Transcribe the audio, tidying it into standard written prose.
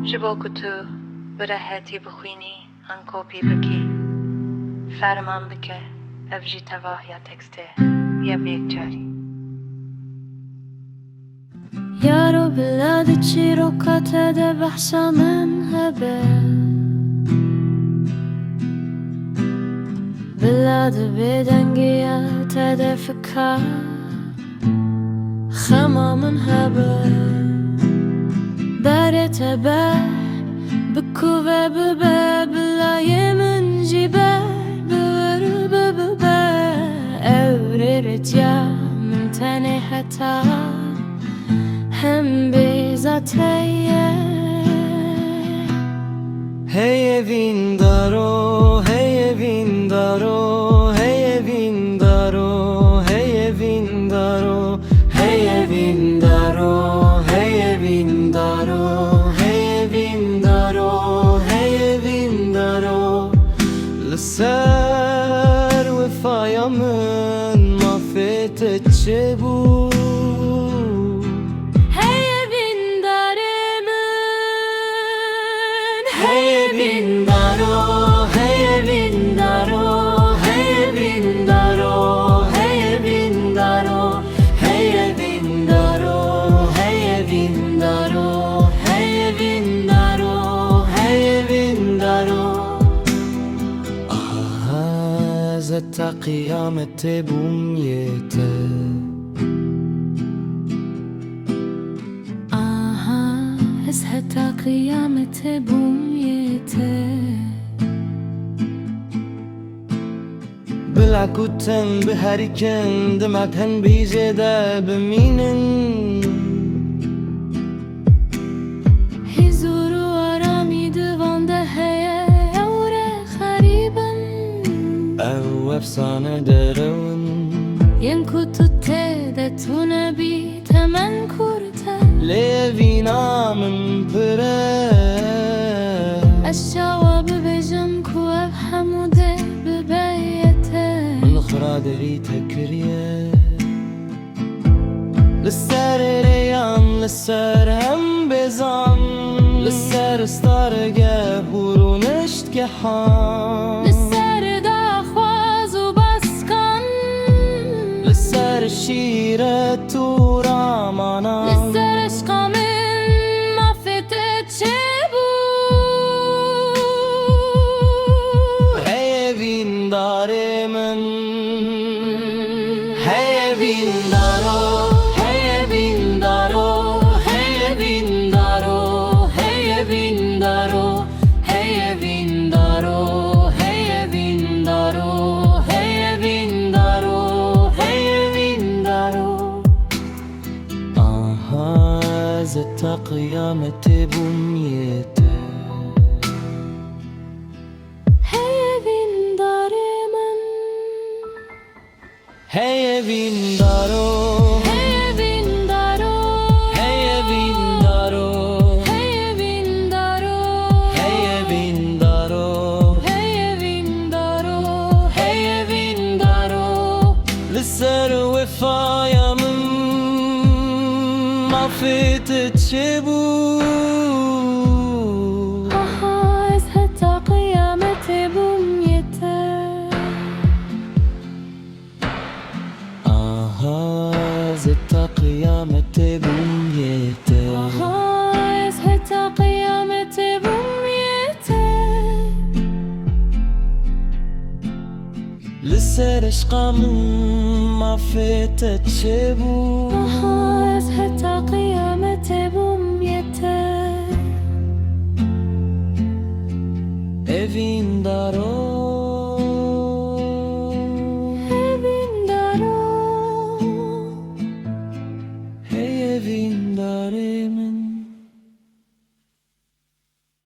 ji bo ku tu bi rehetî bixwînî an kopî bikî, ferman bike ev jî tevahiya tekstê ya yekcarî. Yaro bilad çîrokate de behşa min hebe, bilad bêdengiya te de fikar xema min hebe. Berê te be biku ve bibe, bilayê min jî be bir bibe. Ew rêretiya min tenê heta hem bezateye. Hey evin daro, hey evin daro, hey evin daro, hey evin daro, hey evin daro, hey evin daro, hey evin daro, hey evin daro. L'ser vefaya min mafet etçebu. Hey evin daro, hey evin daro, hey evin daro, hey evin daro, hey evin daro, hey evin daro, hey evin daro, hey evin daro. Ah, zeta kıyamete bumyete. Ez heta kıyamete bumyete. Bilakuten biheriken demeten bize de biminin. Hizuru arami divanda heye evre khariban. Ev efsane derun. Yen kutu te de tu nebi temen kurte. Levina min pire. Eşşava bibejim ku ev hamude bibeyete. L'khra deri tekriye. L'ser reyan, l'ser hem bezan, l'ser starge hurun eştke ham. L'ser da khwaz u baskan. L'ser şiret u ramana. L'ser eşqa min mafete çebu. Hey evin daremin, hey evin daro, hey evin daro, hey evin daro, hey evin daro, hey evin daro, hey evin daro, hey evin daro, hey evin daro. Aha zeta kıyamete bumyete. Hey evin daremen. Hey evin daro, Hey evin daro. hey evin daro, Hey evin daro. hey evin daro, Hey evin daro. hey evin daro. L'ser vefaya min mafet etçebu. Aha ez heta kıyamete bumyete. Aha zeta kıyamete bumyete. Aha ez heta kıyamete bumyete. L'ser eşqa min mafet etçebu. Aha ez heta kıyamete bumyete. Evin daro,